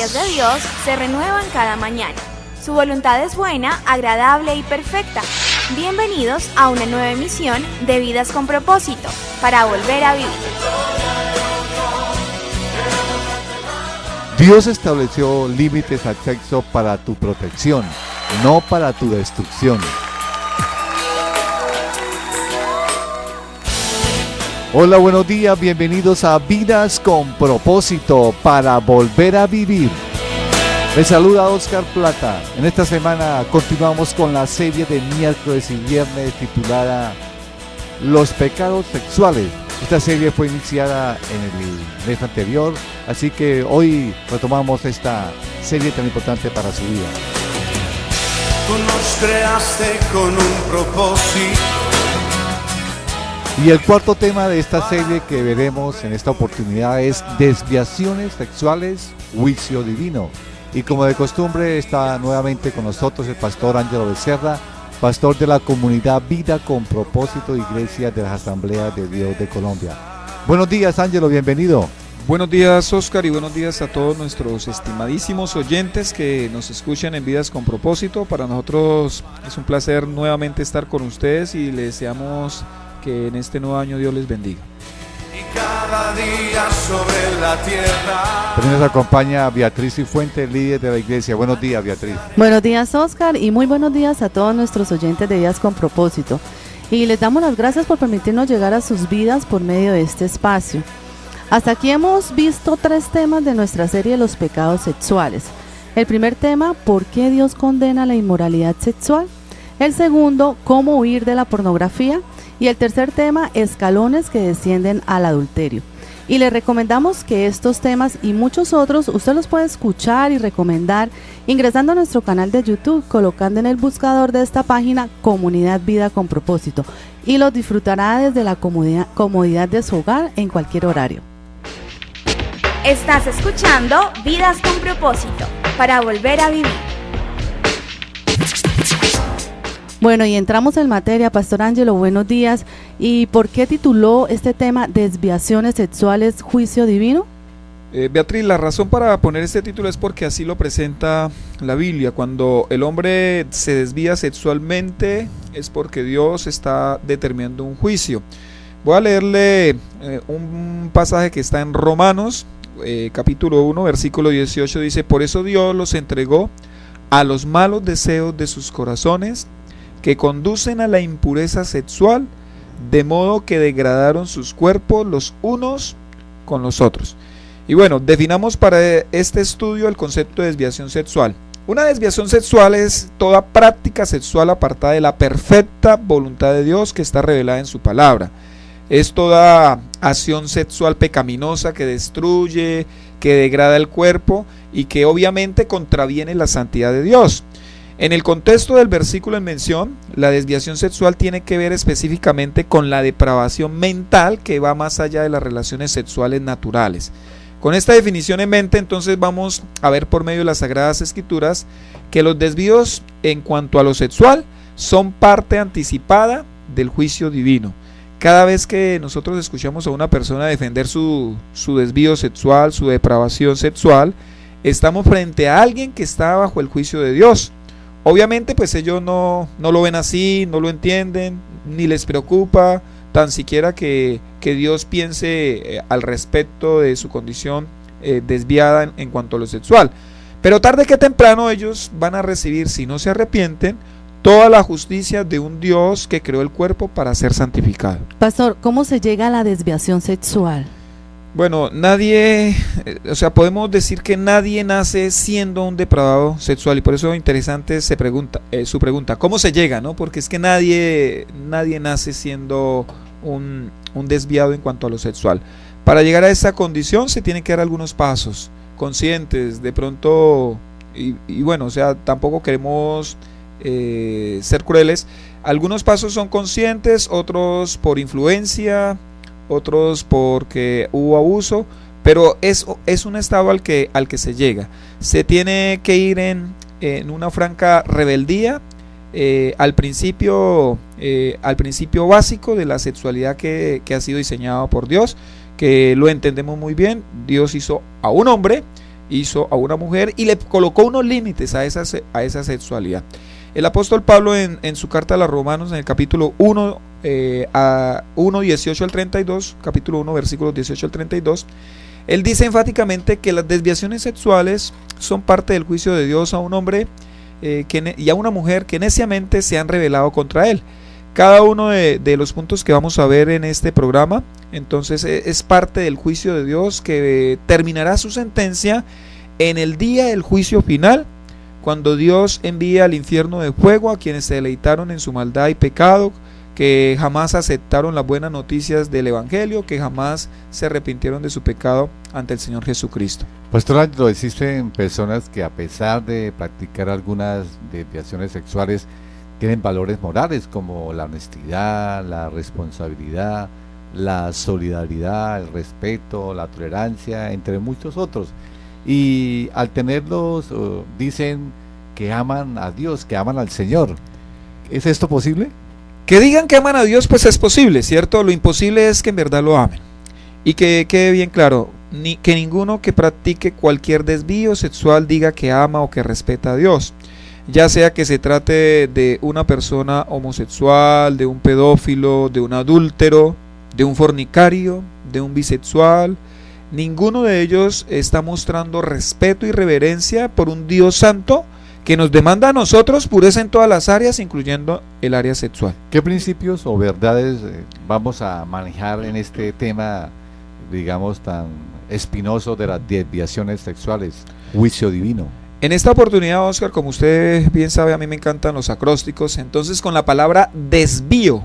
de Dios se renuevan cada mañana. Su voluntad es buena, agradable y perfecta. Bienvenidos a una nueva emisión de Vidas con Propósito, para volver a vivir. Dios estableció límites al sexo para tu protección, no para tu destrucción. Hola, buenos días, bienvenidos a Vidas con Propósito, para volver a vivir. Les saluda Oscar Plata. En esta semana continuamos con la serie de miércoles y viernes titulada Los pecados sexuales. Esta serie fue iniciada en el mes anterior, así que hoy retomamos esta serie tan importante para su vida. Tú nos creaste con un propósito. Y el cuarto tema de esta serie que veremos en esta oportunidad es desviaciones sexuales, juicio divino. Y como de costumbre está nuevamente con nosotros el pastor Ángelo Becerra, pastor de la comunidad Vida con Propósito, Iglesia de las Asambleas de Dios de Colombia. Buenos días, Ángelo, bienvenido. Buenos días, Oscar, y buenos días a todos nuestros estimadísimos oyentes que nos escuchan en Vidas con Propósito. Para nosotros es un placer nuevamente estar con ustedes y les deseamos que en este nuevo año Dios les bendiga. Y cada día sobre la tierra. También nos acompaña Beatriz Cifuentes, líder de la iglesia. Buenos días, Beatriz. Buenos días, Oscar, y muy buenos días a todos nuestros oyentes de Vidas con Propósito. Y les damos las gracias por permitirnos llegar a sus vidas por medio de este espacio. Hasta aquí hemos visto 3 temas de nuestra serie Los pecados sexuales. El primer tema, ¿por qué Dios condena la inmoralidad sexual? El segundo, ¿cómo huir de la pornografía? Y el tercer tema, escalones que descienden al adulterio. Y les recomendamos que estos temas y muchos otros usted los puede escuchar y recomendar ingresando a nuestro canal de YouTube, colocando en el buscador de esta página Comunidad Vida con Propósito, y los disfrutará desde la comodidad de su hogar en cualquier horario. Estás escuchando Vidas con Propósito, para volver a vivir. Bueno, y entramos en materia, Pastor Ángelo, buenos días. ¿Y por qué tituló este tema Desviaciones sexuales, juicio divino? Beatriz, la razón para poner este título es porque así lo presenta la Biblia. Cuando el hombre se desvía sexualmente es porque Dios está determinando un juicio. Voy a leerle un pasaje que está en Romanos, capítulo 1, versículo 18, dice: por eso Dios los entregó a los malos deseos de sus corazones, que conducen a la impureza sexual, de modo que degradaron sus cuerpos los unos con los otros. Y bueno, definamos para este estudio el concepto de desviación sexual. Una desviación sexual es toda práctica sexual apartada de la perfecta voluntad de Dios que está revelada en su palabra. Es toda acción sexual pecaminosa que destruye, que degrada el cuerpo y que obviamente contraviene la santidad de Dios. En el contexto del versículo en mención, la desviación sexual tiene que ver específicamente con la depravación mental que va más allá de las relaciones sexuales naturales. Con esta definición en mente, entonces vamos a ver por medio de las Sagradas Escrituras que los desvíos en cuanto a lo sexual son parte anticipada del juicio divino. Cada vez que nosotros escuchamos a una persona defender su desvío sexual, su depravación sexual, estamos frente a alguien que está bajo el juicio de Dios. Obviamente pues ellos no lo ven así, no lo entienden, ni les preocupa tan siquiera que Dios piense al respecto de su condición desviada en cuanto a lo sexual. Pero tarde que temprano ellos van a recibir, si no se arrepienten, toda la justicia de un Dios que creó el cuerpo para ser santificado. Pastor, ¿cómo se llega a la desviación sexual? Bueno, podemos decir que nadie nace siendo un depravado sexual, y por eso es interesante su pregunta, ¿cómo se llega? ¿No? Porque es que nadie nace siendo un desviado en cuanto a lo sexual. Para llegar a esa condición se tienen que dar algunos pasos conscientes, de pronto, y bueno, tampoco queremos ser crueles. Algunos pasos son conscientes, otros por influencia, otros porque hubo abuso, pero es un estado al que se llega. Se tiene que ir en una franca rebeldía al principio básico de la sexualidad que ha sido diseñado por Dios, que lo entendemos muy bien. Dios hizo a un hombre hizo a una mujer y le colocó unos límites a esa sexualidad. El apóstol Pablo en su carta a los Romanos, en el capítulo 1, 18 al 32, capítulo 1, versículos 18 al 32, él dice enfáticamente que las desviaciones sexuales son parte del juicio de Dios a un hombre y a una mujer que neciamente se han rebelado contra él. Cada uno de los puntos que vamos a ver en este programa, entonces es parte del juicio de Dios que terminará su sentencia en el día del juicio final, cuando Dios envía al infierno de fuego a quienes se deleitaron en su maldad y pecado, que jamás aceptaron las buenas noticias del Evangelio, que jamás se arrepintieron de su pecado ante el Señor Jesucristo. Pastor Ángelo, existen personas que a pesar de practicar algunas desviaciones sexuales tienen valores morales como la honestidad, la responsabilidad, la solidaridad, el respeto, la tolerancia, entre muchos otros. Y al tenerlos dicen que aman a Dios, que aman al Señor. ¿Es esto posible? Que digan que aman a Dios, pues es posible, ¿cierto? Lo imposible es que en verdad lo amen. Y que quede bien claro, que ninguno que practique cualquier desvío sexual diga que ama o que respeta a Dios. Ya sea que se trate de una persona homosexual, de un pedófilo, de un adúltero, de un fornicario, de un bisexual, ninguno de ellos está mostrando respeto y reverencia por un Dios santo que nos demanda a nosotros pureza en todas las áreas, incluyendo el área sexual. ¿Qué principios o verdades vamos a manejar en este tema, digamos, tan espinoso de las desviaciones sexuales, juicio divino? En esta oportunidad, Oscar, como usted bien sabe, a mí me encantan los acrósticos. Entonces, con la palabra desvío,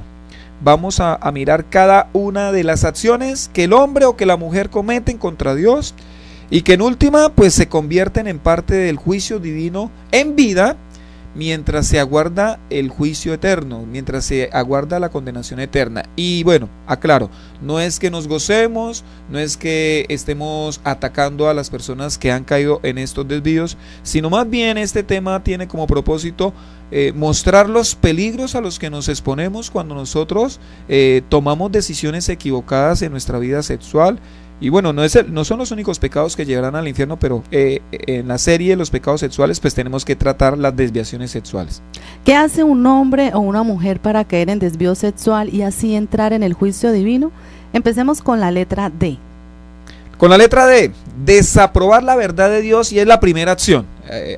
vamos a mirar cada una de las acciones que el hombre o que la mujer cometen contra Dios y que en última, pues se convierten en parte del juicio divino en vida, mientras se aguarda el juicio eterno, mientras se aguarda la condenación eterna. Y bueno, aclaro, no es que nos gocemos, no es que estemos atacando a las personas que han caído en estos desvíos, sino más bien este tema tiene como propósito mostrar los peligros a los que nos exponemos cuando nosotros tomamos decisiones equivocadas en nuestra vida sexual. Y bueno, no son los únicos pecados que llevarán al infierno, pero en la serie de los pecados sexuales pues tenemos que tratar las desviaciones sexuales. ¿Qué hace un hombre o una mujer para caer en desvío sexual y así entrar en el juicio divino? Empecemos con la letra D. Con la letra D, desaprobar la verdad de Dios, y es la primera acción.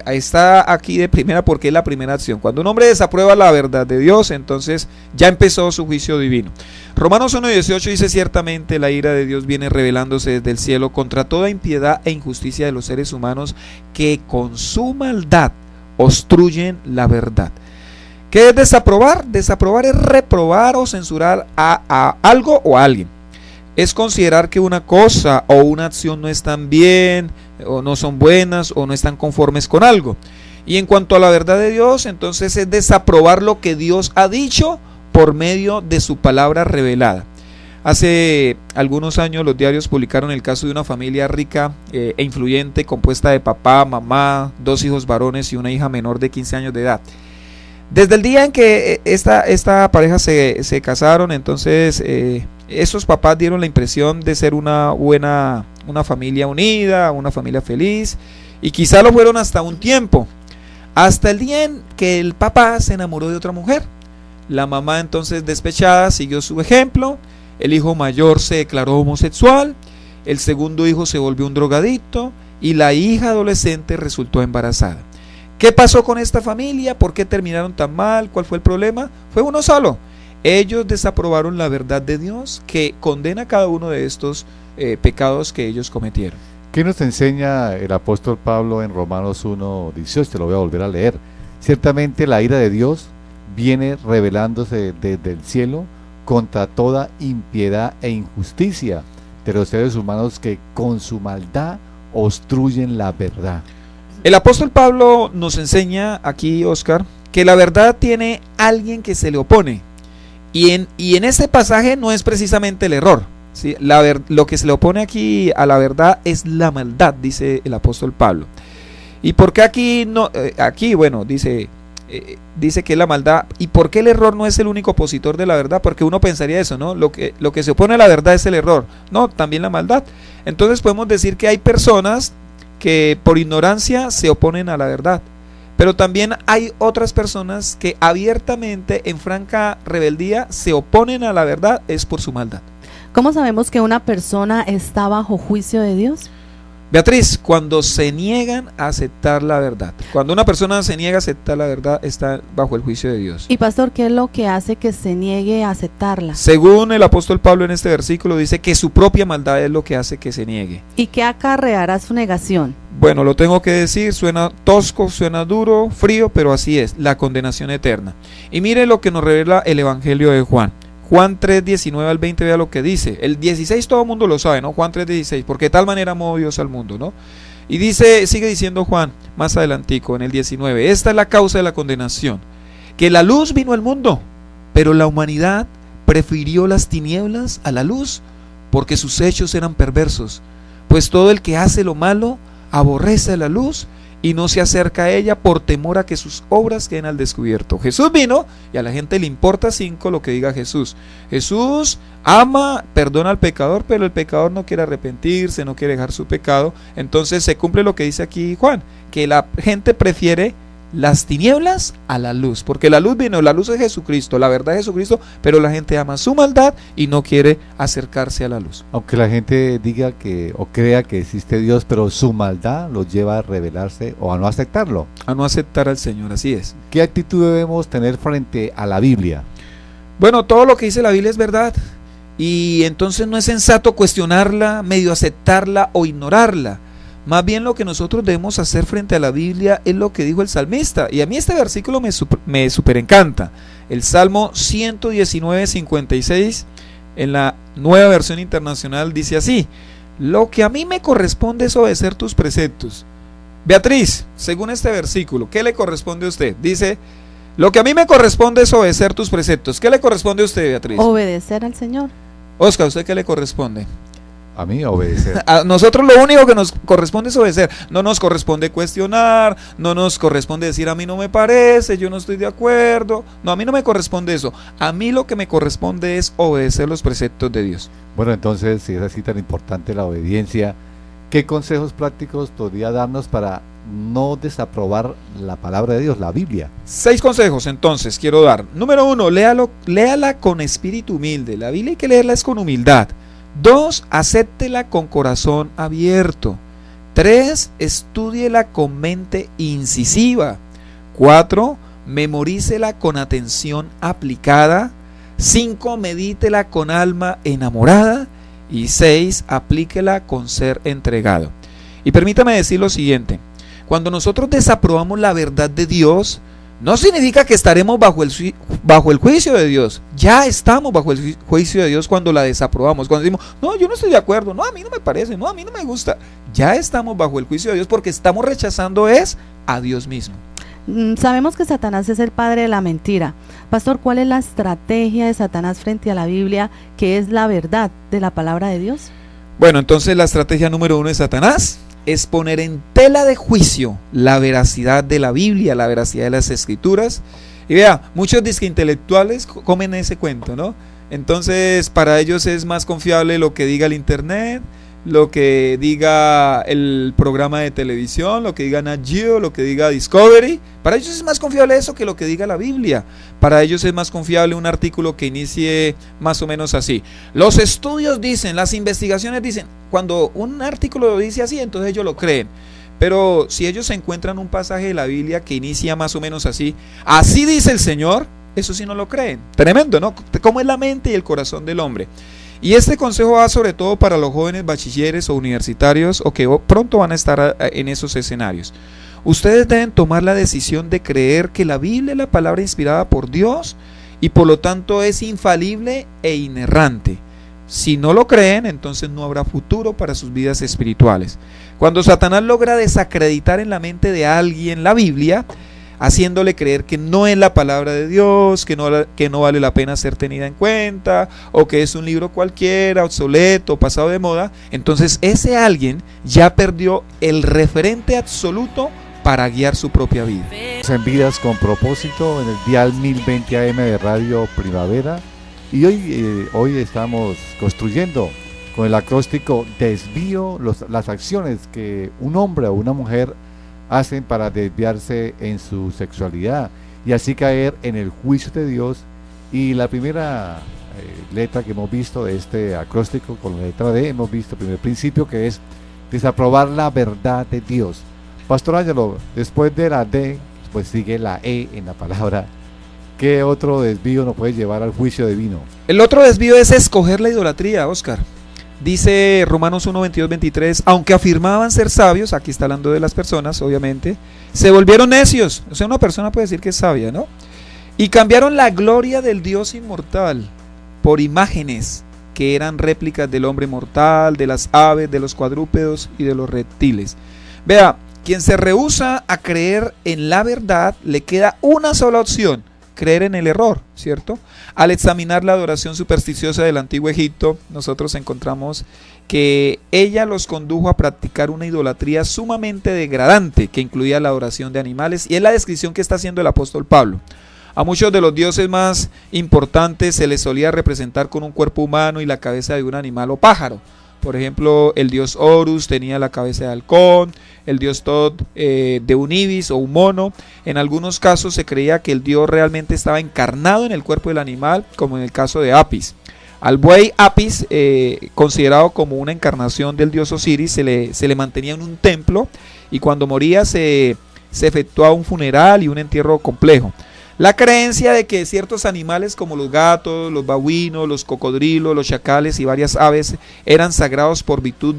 Ahí está aquí de primera porque es la primera acción. Cuando un hombre desaprueba la verdad de Dios, entonces ya empezó su juicio divino. Romanos 1:18 dice: ciertamente la ira de Dios viene revelándose desde el cielo contra toda impiedad e injusticia de los seres humanos que con su maldad obstruyen la verdad. ¿Qué es desaprobar? Desaprobar es reprobar o censurar a algo o a alguien. Es considerar que una cosa o una acción no están bien, o no son buenas, o no están conformes con algo. Y en cuanto a la verdad de Dios, entonces es desaprobar lo que Dios ha dicho por medio de su palabra revelada. Hace algunos años los diarios publicaron el caso de una familia rica e influyente, compuesta de papá, mamá, 2 hijos varones y una hija menor de 15 años de edad. Desde el día en que esta pareja se casaron, entonces esos papás dieron la impresión de ser una familia unida, una familia feliz, y quizá lo fueron hasta un tiempo, hasta el día en que el papá se enamoró de otra mujer. La mamá, entonces despechada, siguió su ejemplo. El hijo mayor se declaró homosexual, el segundo hijo se volvió un drogadicto y la hija adolescente resultó embarazada. ¿Qué pasó con esta familia? ¿Por qué terminaron tan mal? ¿Cuál fue el problema? Fue uno solo. Ellos desaprobaron la verdad de Dios, que condena cada uno de estos pecados que ellos cometieron. ¿Qué nos enseña el apóstol Pablo en Romanos 1:18? Te lo voy a volver a leer. Ciertamente la ira de Dios viene revelándose desde el cielo contra toda impiedad e injusticia de los seres humanos que con su maldad obstruyen la verdad. El apóstol Pablo nos enseña aquí, Oscar, que la verdad tiene alguien que se le opone. Y en este pasaje no es precisamente el error, ¿sí? Lo que se le opone aquí a la verdad es la maldad, dice el apóstol Pablo. ¿Y por qué aquí no? Aquí, bueno, dice que es la maldad. ¿Y por qué el error no es el único opositor de la verdad? Porque uno pensaría eso, ¿no? Lo que se opone a la verdad es el error. No, también la maldad. Entonces podemos decir que hay personas que por ignorancia se oponen a la verdad. Pero también hay otras personas que abiertamente, en franca rebeldía, se oponen a la verdad, es por su maldad. ¿Cómo sabemos que una persona está bajo juicio de Dios? Beatriz, cuando se niegan a aceptar la verdad. Cuando una persona se niega a aceptar la verdad, está bajo el juicio de Dios. Y pastor, ¿qué es lo que hace que se niegue a aceptarla? Según el apóstol Pablo en este versículo, dice que su propia maldad es lo que hace que se niegue. ¿Y qué acarreará su negación? Bueno, lo tengo que decir, suena tosco, suena duro, frío, pero así es, la condenación eterna. Y mire lo que nos revela el Evangelio de Juan. Juan 3, 19 al 20, vea lo que dice. El 16 todo el mundo lo sabe, ¿no? Juan 3, 16, porque de tal manera amó Dios al mundo, ¿no? Y dice, sigue diciendo Juan, más adelantico, en el 19, esta es la causa de la condenación, que la luz vino al mundo, pero la humanidad prefirió las tinieblas a la luz, porque sus hechos eran perversos. Pues todo el que hace lo malo, aborrece la luz, y no se acerca a ella por temor a que sus obras queden al descubierto. Jesús vino y a la gente le importa 5 lo que diga Jesús. Jesús ama, perdona al pecador, pero el pecador no quiere arrepentirse, no quiere dejar su pecado. Entonces se cumple lo que dice aquí Juan, que la gente prefiere las tinieblas a la luz, porque la luz vino, la luz es Jesucristo, la verdad es Jesucristo, pero la gente ama su maldad y no quiere acercarse a la luz. Aunque la gente diga que o crea que existe Dios, pero su maldad los lleva a rebelarse o a no aceptarlo. A no aceptar al Señor, así es. ¿Qué actitud debemos tener frente a la Biblia? Bueno, todo lo que dice la Biblia es verdad, y entonces no es sensato cuestionarla, medio aceptarla o ignorarla. Más bien lo que nosotros debemos hacer frente a la Biblia es lo que dijo el salmista. Y a mí este versículo me super encanta. El Salmo 119, 56 en la Nueva Versión Internacional dice así: lo que a mí me corresponde es obedecer tus preceptos. Beatriz, según este versículo, ¿qué le corresponde a usted? Dice, lo que a mí me corresponde es obedecer tus preceptos. ¿Qué le corresponde a usted, Beatriz? Obedecer al Señor. Oscar, ¿a usted qué le corresponde? A mí obedecer. A nosotros lo único que nos corresponde es obedecer. No nos corresponde cuestionar, no nos corresponde decir a mí no me parece, yo no estoy de acuerdo. No, a mí no me corresponde eso. A mí lo que me corresponde es obedecer los preceptos de Dios. Bueno, entonces, si es así tan importante la obediencia, ¿qué consejos prácticos podría darnos para no desaprobar la palabra de Dios, la Biblia? 6 consejos entonces quiero dar. Número 1, léala con espíritu humilde. La Biblia hay que leerla es con humildad. 2, acéptela con corazón abierto. 3, estúdiela con mente incisiva. 4, memorícela con atención aplicada. 5, medítela con alma enamorada. Y 6, aplíquela con ser entregado. Y permítame decir lo siguiente: cuando nosotros desaprobamos la verdad de Dios, no significa que estaremos bajo el juicio de Dios. Ya estamos bajo el juicio de Dios cuando la desaprobamos. Cuando decimos, no, yo no estoy de acuerdo, no, a mí no me parece, no, a mí no me gusta. Ya estamos bajo el juicio de Dios porque estamos rechazando a Dios mismo. Sabemos que Satanás es el padre de la mentira. Pastor, ¿cuál es la estrategia de Satanás frente a la Biblia, que es la verdad de la palabra de Dios? Bueno, entonces la estrategia número 1 de Satanás es poner en tela de juicio la veracidad de la Biblia, la veracidad de las Escrituras. Y vea, muchos intelectuales comen ese cuento, ¿no? Entonces para ellos es más confiable lo que diga el internet, lo que diga el programa de televisión, lo que diga Nat Geo, lo que diga Discovery. Para ellos es más confiable eso que lo que diga la Biblia. Para ellos es más confiable un artículo que inicie más o menos así: los estudios dicen, las investigaciones dicen. Cuando un artículo lo dice así, entonces ellos lo creen. Pero si ellos encuentran un pasaje de la Biblia que inicia más o menos así: así dice el Señor, eso sí no lo creen. Tremendo, ¿no? Cómo es la mente y el corazón del hombre. Y este consejo va sobre todo para los jóvenes bachilleres o universitarios o que pronto van a estar en esos escenarios. Ustedes deben tomar la decisión de creer que la Biblia es la palabra inspirada por Dios y por lo tanto es infalible e inerrante. Si no lo creen, entonces no habrá futuro para sus vidas espirituales. Cuando Satanás logra desacreditar en la mente de alguien la Biblia, haciéndole creer que no es la palabra de Dios, que no vale la pena ser tenida en cuenta, o que es un libro cualquiera, obsoleto, pasado de moda, entonces ese alguien ya perdió el referente absoluto para guiar su propia vida. En Vidas con Propósito, en el dial 1020 AM de Radio Primavera, y hoy estamos construyendo con el acróstico desvío, las acciones que un hombre o una mujer hacen para desviarse en su sexualidad y así caer en el juicio de Dios. Y la primera letra que hemos visto de este acróstico, con la letra D, hemos visto el primer principio, que es desaprobar la verdad de Dios. Pastor Ángelo, después de la D, pues sigue la E en la palabra. ¿Qué otro desvío nos puede llevar al juicio divino? El otro desvío es escoger la idolatría, Oscar. Dice Romanos 1, 22, 23, aunque afirmaban ser sabios, aquí está hablando de las personas, obviamente, se volvieron necios. O sea, una persona puede decir que es sabia, ¿no? Y cambiaron la gloria del Dios inmortal por imágenes que eran réplicas del hombre mortal, de las aves, de los cuadrúpedos y de los reptiles. Vea, quien se rehúsa a creer en la verdad, le queda una sola opción: creer en el error, ¿cierto? Al examinar la adoración supersticiosa del antiguo Egipto, nosotros encontramos que ella los condujo a practicar una idolatría sumamente degradante que incluía la adoración de animales, y es la descripción que está haciendo el apóstol Pablo. A muchos de los dioses más importantes se les solía representar con un cuerpo humano y la cabeza de un animal o pájaro. Por ejemplo, el dios Horus tenía la cabeza de halcón, el dios Thoth de un ibis o un mono. En algunos casos se creía que el dios realmente estaba encarnado en el cuerpo del animal, como en el caso de Apis. Al buey Apis, considerado como una encarnación del dios Osiris, se le mantenía en un templo, y cuando moría se efectuaba un funeral y un entierro complejo. La creencia de que ciertos animales como los gatos, los babuinos, los cocodrilos, los chacales y varias aves eran sagrados por virtud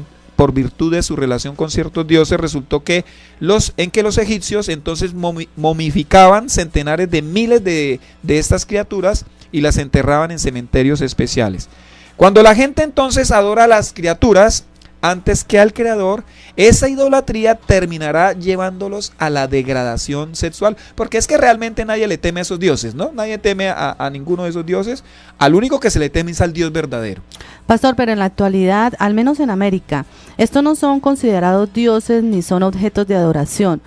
de su relación con ciertos dioses resultó que los egipcios entonces momificaban centenares de miles de estas criaturas y las enterraban en cementerios especiales. Cuando la gente entonces adora a las criaturas antes que al creador, esa idolatría terminará llevándolos a la degradación sexual, porque es que realmente nadie le teme a esos dioses, ¿no? Nadie teme a ninguno de esos dioses. Al único que se le teme es al Dios verdadero. Pastor, pero en la actualidad, al menos en América, estos no son considerados dioses ni son objetos de adoración.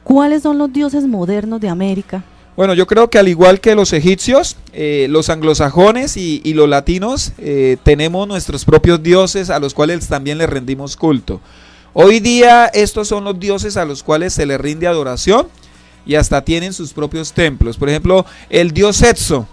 ¿Cuáles son los dioses modernos de América? Bueno, yo creo que al igual que los egipcios, los anglosajones y los latinos, tenemos nuestros propios dioses a los cuales también les rendimos culto. Hoy día estos son los dioses a los cuales se les rinde adoración y hasta tienen sus propios templos. Por ejemplo, el dios Setso,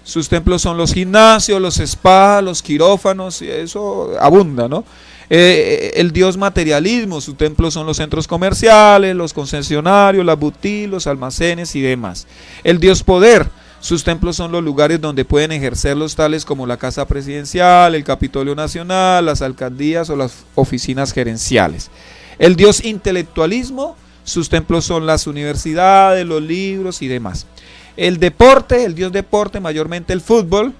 sus templos son los gimnasios, los spas, los quirófanos, y eso abunda, ¿no? El dios materialismo, sus templos son los centros comerciales, los concesionarios, las boutiques, los almacenes y demás. El dios poder, sus templos son los lugares donde pueden ejercerlos, tales como la casa presidencial, el Capitolio Nacional, las alcaldías o las oficinas gerenciales. El dios intelectualismo, sus templos son las universidades, los libros y demás. El deporte, el dios deporte, mayormente el fútbol,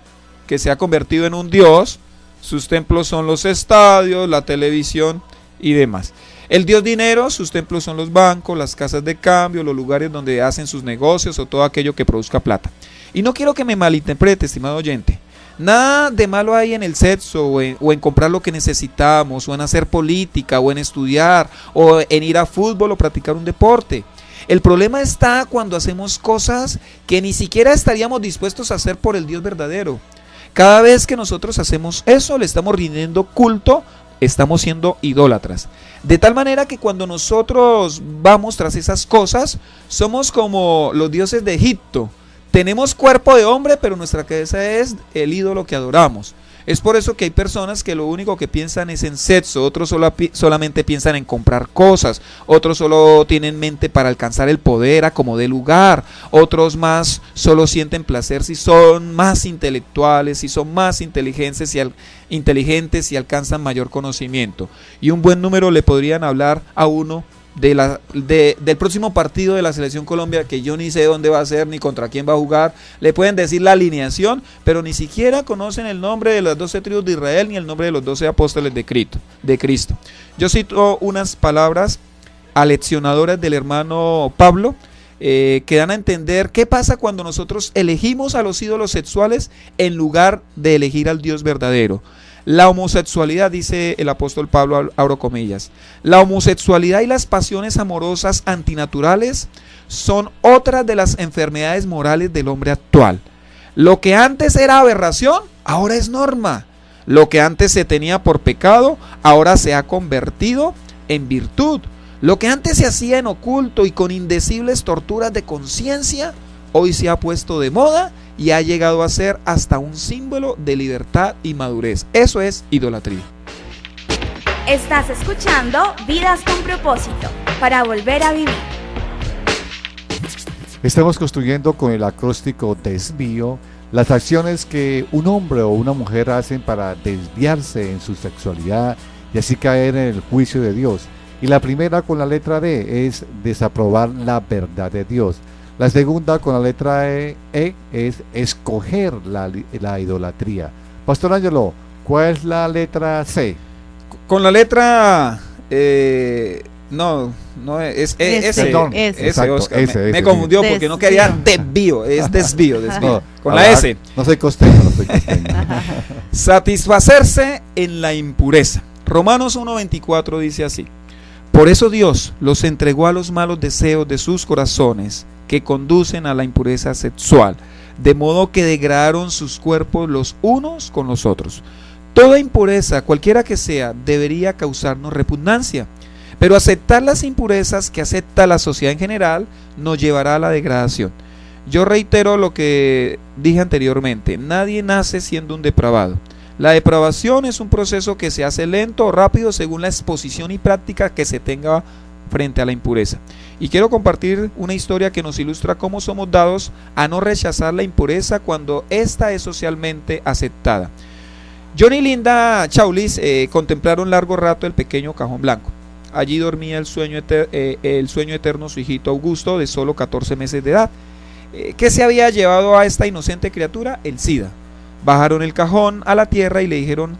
que se ha convertido en un dios. Sus templos son los estadios, la televisión y demás. El dios dinero, sus templos son los bancos, las casas de cambio, los lugares donde hacen sus negocios o todo aquello que produzca plata. Y no quiero que me malinterprete, estimado oyente. Nada de malo hay en el sexo o en comprar lo que necesitamos, o en hacer política, o en estudiar, o en ir a fútbol o practicar un deporte. El problema está cuando hacemos cosas que ni siquiera estaríamos dispuestos a hacer por el Dios verdadero. Cada vez que nosotros hacemos eso, le estamos rindiendo culto, estamos siendo idólatras. De tal manera que cuando nosotros vamos tras esas cosas, somos como los dioses de Egipto. Tenemos cuerpo de hombre, pero nuestra cabeza es el ídolo que adoramos. Es por eso que hay personas que lo único que piensan es en sexo, otros solamente piensan en comprar cosas, otros solo tienen mente para alcanzar el poder a como dé lugar, otros más solo sienten placer si son más intelectuales, si son más inteligentes y alcanzan mayor conocimiento. Y un buen número le podrían hablar a uno del próximo partido de la Selección Colombia, que yo ni sé dónde va a ser ni contra quién va a jugar. Le pueden decir la alineación, pero ni siquiera conocen el nombre de las 12 tribus de Israel ni el nombre de los 12 apóstoles de Cristo. Yo cito unas palabras aleccionadoras del hermano Pablo, que dan a entender qué pasa cuando nosotros elegimos a los ídolos sexuales en lugar de elegir al Dios verdadero. La homosexualidad, dice el apóstol Pablo, abro comillas, la homosexualidad y las pasiones amorosas antinaturales son otras de las enfermedades morales del hombre actual. Lo que antes era aberración, ahora es norma. Lo que antes se tenía por pecado, ahora se ha convertido en virtud. Lo que antes se hacía en oculto y con indecibles torturas de conciencia, hoy se ha puesto de moda y ha llegado a ser hasta un símbolo de libertad y madurez. Eso es idolatría. Estás escuchando Vidas con Propósito, para volver a vivir. Estamos construyendo con el acróstico desvío las acciones que un hombre o una mujer hacen para desviarse en su sexualidad y así caer en el juicio de Dios. Y la primera, con la letra D, es desaprobar la verdad de Dios. La segunda, con la letra E es escoger la idolatría. Pastor Ángelo, ¿cuál es la letra C? Con la letra no es S. Perdón, S, exacto, Oscar. S, Me S, confundió sí. porque no quería desvío, es desvío. No, Con la S. No soy costeño, Satisfacerse en la impureza. Romanos 1:24 dice así: por eso Dios los entregó a los malos deseos de sus corazones, que conducen a la impureza sexual, de modo que degradaron sus cuerpos los unos con los otros. Toda impureza, cualquiera que sea, debería causarnos repugnancia, pero aceptar las impurezas que acepta la sociedad en general nos llevará a la degradación. Yo reitero lo que dije anteriormente: nadie nace siendo un depravado. La depravación es un proceso que se hace lento o rápido según la exposición y práctica que se tenga frente a la impureza. Y quiero compartir una historia que nos ilustra cómo somos dados a no rechazar la impureza cuando ésta es socialmente aceptada. John y Linda Chaulis contemplaron largo rato el pequeño cajón blanco. Allí dormía el sueño eterno su hijito Augusto, de solo 14 meses de edad. ¿Qué se había llevado a esta inocente criatura? El SIDA. Bajaron el cajón a la tierra y le dijeron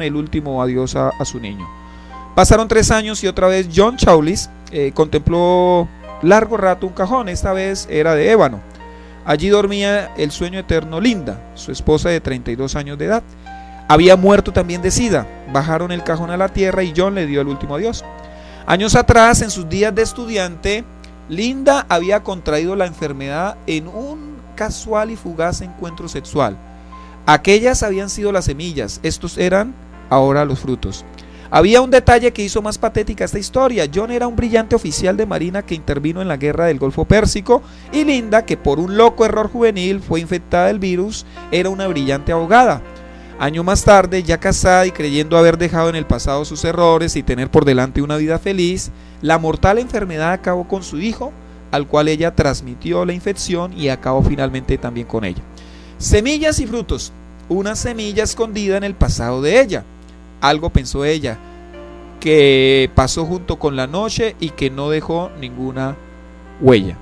el último adiós a su niño. Pasaron 3 años y otra vez John Chaulis contempló largo rato un cajón. Esta vez era de ébano. Allí dormía el sueño eterno Linda, su esposa de 32 años de edad. Había muerto también de SIDA. Bajaron el cajón a la tierra y John le dio el último adiós. Años atrás, en sus días de estudiante, Linda había contraído la enfermedad en un casual y fugaz encuentro sexual. Aquellas habían sido las semillas, estos eran ahora los frutos. Había un detalle que hizo más patética esta historia. John era un brillante oficial de marina que intervino en la guerra del Golfo Pérsico, y Linda, que por un loco error juvenil fue infectada del virus, era una brillante abogada. Año más tarde, ya casada y creyendo haber dejado en el pasado sus errores y tener por delante una vida feliz, la mortal enfermedad acabó con su hijo, al cual ella transmitió la infección y acabó finalmente también con ella. Semillas y frutos. Una semilla escondida en el pasado de ella. Algo pensó ella, que pasó junto con la noche y que no dejó ninguna huella.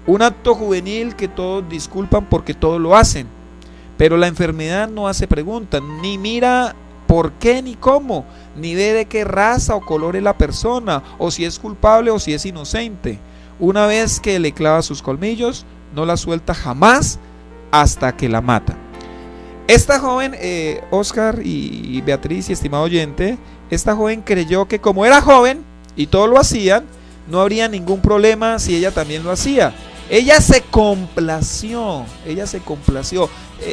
Un acto juvenil que todos disculpan porque todos lo hacen, pero la enfermedad no hace preguntas, ni mira por qué ni cómo, ni ve de qué raza o color es la persona, o si es culpable o si es inocente. Una vez que le clava sus colmillos, no la suelta jamás hasta que la mata. Esta joven, Oscar y Beatriz y estimado oyente, esta joven creyó que como era joven y todos lo hacían, no habría ningún problema si ella también lo hacía. Ella se complació,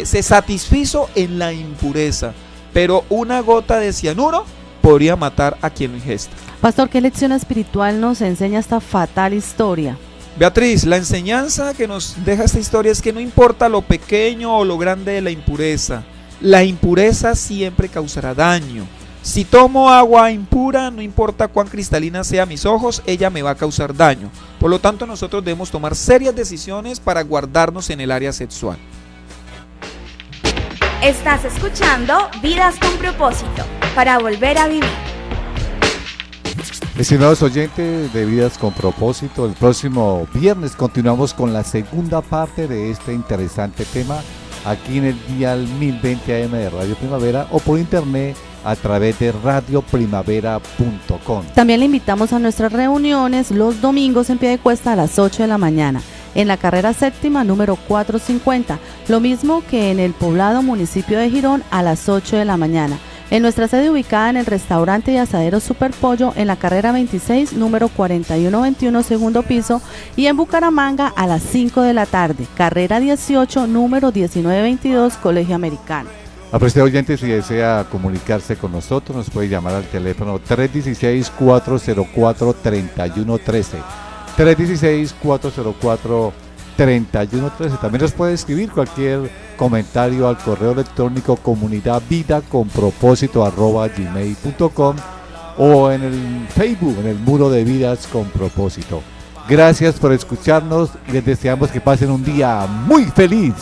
se satisfizo en la impureza, pero una gota de cianuro podría matar a quien lo ingesta. Pastor, ¿qué lección espiritual nos enseña esta fatal historia? Beatriz, la enseñanza que nos deja esta historia es que no importa lo pequeño o lo grande de la impureza siempre causará daño. Si tomo agua impura, no importa cuán cristalina sea mis ojos, ella me va a causar daño. Por lo tanto, nosotros debemos tomar serias decisiones para guardarnos en el área sexual. Estás escuchando Vidas con Propósito, para volver a vivir. Estimados oyentes de Vidas con Propósito, el próximo viernes continuamos con la segunda parte de este interesante tema aquí en el dial 1020 AM de Radio Primavera o por internet a través de radioprimavera.com. También le invitamos a nuestras reuniones los domingos en Piedecuesta a las 8 de la mañana, en la carrera séptima número 450, lo mismo que en el poblado municipio de Girón a las 8 de la mañana. En nuestra sede ubicada en el restaurante y asadero Super Pollo en la carrera 26, número 4121, segundo piso, y en Bucaramanga a las 5 de la tarde, carrera 18, número 1922, Colegio Americano. Apreciado oyente, si desea comunicarse con nosotros, nos puede llamar al teléfono 316-404-3113. 316-404-3113. También nos puede escribir cualquier comentario al correo electrónico comunidadvidaconpropósito@gmail.com o en el Facebook, en el muro de Vidas con Propósito. Gracias por escucharnos y les deseamos que pasen un día muy feliz.